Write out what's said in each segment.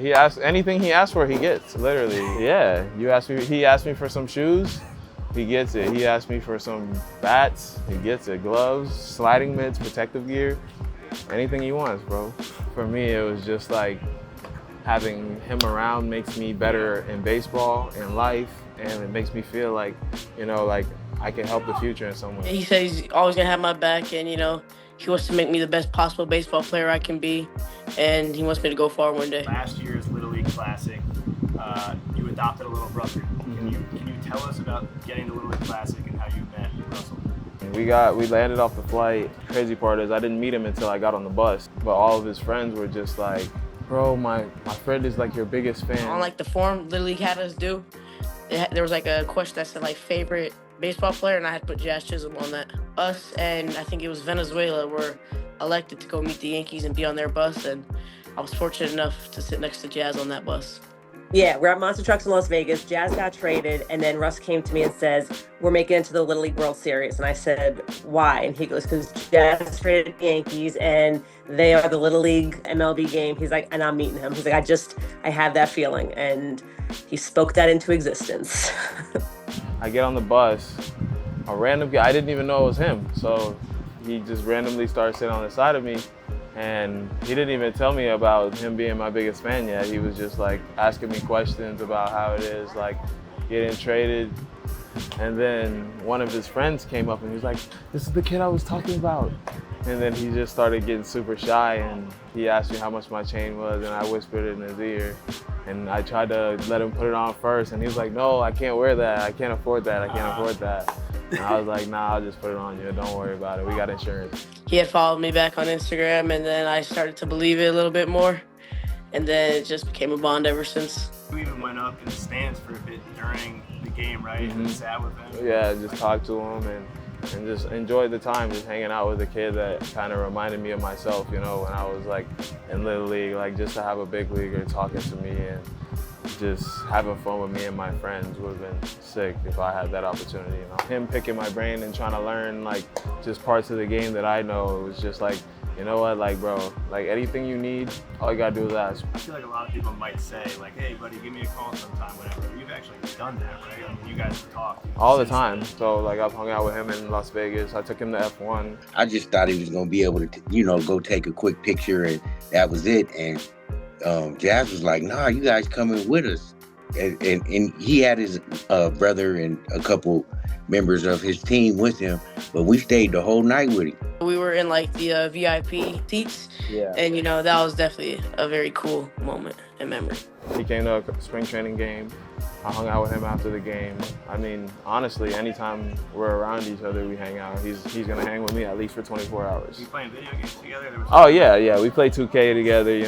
he asks anything he asks for, he gets, literally. Yeah, he asked me for some shoes, he gets it. He asked me for some bats, he gets it. Gloves, sliding mitts, protective gear, anything he wants, bro. For me, it was just like having him around makes me better in baseball, in life, and it makes me feel like, like I can help the future in some way. He said he's always gonna have my back, and he wants to make me the best possible baseball player I can be, and he wants me to go far one day. Last year's Little League Classic, you adopted a little brother. Can you tell us about getting the Little League Classic and how you met Russell? We landed off the flight. Crazy part is I didn't meet him until I got on the bus, but all of his friends were just like, bro, my friend is like your biggest fan. On like the form Little League had us do, there was like a question that said like favorite baseball player, and I had put Jazz Chisholm on that. Us and I think it was Venezuela were elected to go meet the Yankees and be on their bus, and I was fortunate enough to sit next to Jazz on that bus. Yeah, we're at Monster Trucks in Las Vegas. Jazz got traded, and then Russ came to me and says, we're making it to the Little League World Series. And I said, why? And he goes, because Jazz traded the Yankees, and they are the Little League MLB game. He's like, and I'm meeting him. He's like, I have that feeling. And he spoke that into existence. I get on the bus, a random guy, I didn't even know it was him. So he just randomly started sitting on the side of me. And he didn't even tell me about him being my biggest fan yet. He was just like asking me questions about how it is like getting traded. And then one of his friends came up and he was like, this is the kid I was talking about. And then he just started getting super shy and he asked me how much my chain was and I whispered it in his ear. And I tried to let him put it on first and he was like, no, I can't wear that. I can't afford that. I can't afford that. And I was like, nah, I'll just put it on you. Don't worry about it. We got insurance. He had followed me back on Instagram, and then I started to believe it a little bit more. And then it just became a bond ever since. You even went up in the stands for a bit during the game, right? And sat with him. Yeah, just talked to him and just enjoyed the time just hanging out with a kid that kind of reminded me of myself, when I was like in Little League, like just to have a big leaguer talking to me and just having fun with me and my friends would have been sick if I had that opportunity. Him picking my brain and trying to learn like just parts of the game that I know, it was just like, you know what, like bro, like anything you need, all you gotta do is ask. I feel like a lot of people might say like, hey buddy, give me a call sometime, whatever. You've actually done that, right? I mean, you guys have talked. All the time. So like I've hung out with him in Las Vegas. I took him to F1. I just thought he was gonna be able to, go take a quick picture and that was it. And Jazz was like, nah, you guys coming with us. And he had his brother and a couple members of his team with him, but we stayed the whole night with him. We were in like the VIP seats, and that was definitely a very cool moment and memory. He came to a spring training game. I hung out with him after the game. I mean, honestly, anytime we're around each other, we hang out. He's gonna hang with me at least for 24 hours. You playing video games together? Oh yeah, we play 2K together.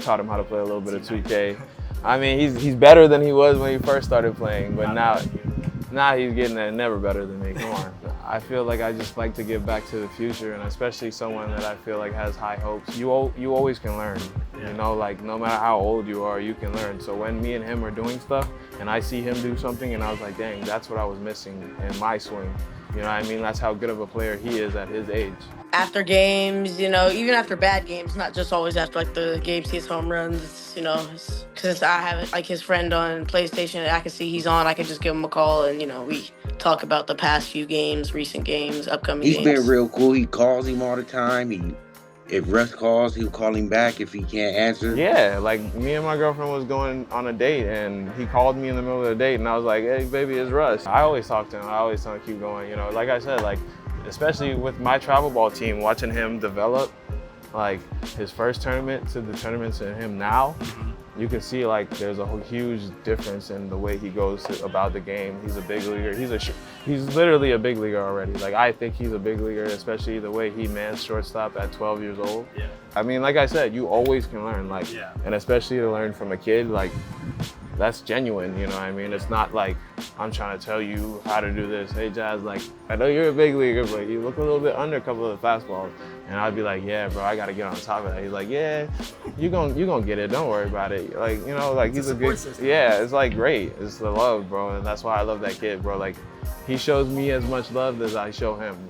Taught him how to play a little bit of 2K. I mean, he's better than he was when he first started playing, but now he's getting there, never better than me. Come on. I feel like I just like to give back to the future, and especially someone that I feel like has high hopes. You always can learn. Like no matter how old you are, you can learn. So when me and him are doing stuff, and I see him do something, and I was like, dang, that's what I was missing in my swing. You know what I mean? That's how good of a player he is at his age. After games, even after bad games, not just always after like the games he hits home runs, because I have like his friend on PlayStation, I can see he's on, I can just give him a call and, we talk about the past few games, recent games, upcoming games. He's been real cool. He calls him all the time. If Russ calls, he'll call him back if he can't answer. Yeah, like me and my girlfriend was going on a date and he called me in the middle of the date and I was like, hey baby, it's Russ. I always talk to him. I always tell him to keep going. Like I said, like especially with my travel ball team, watching him develop, like his first tournament to the tournaments and him now, you can see like there's a huge difference in the way he goes about the game. He's a big leaguer. He's literally a big leaguer already. Like I think he's a big leaguer, especially the way he mans shortstop at 12 years old. Yeah. I mean, like I said, you always can learn. And especially to learn from a kid, like that's genuine. You know what I mean? It's not like I'm trying to tell you how to do this. Hey Jazz, like I know you're a big leaguer, but you look a little bit under a couple of the fastballs. And I'd be like, yeah, bro, I gotta get on top of that. He's like, yeah, you gonna get it. Don't worry about it. Like, like he's a good, yeah, it's like great. It's the love, bro. And that's why I love that kid, bro. Like he shows me as much love as I show him.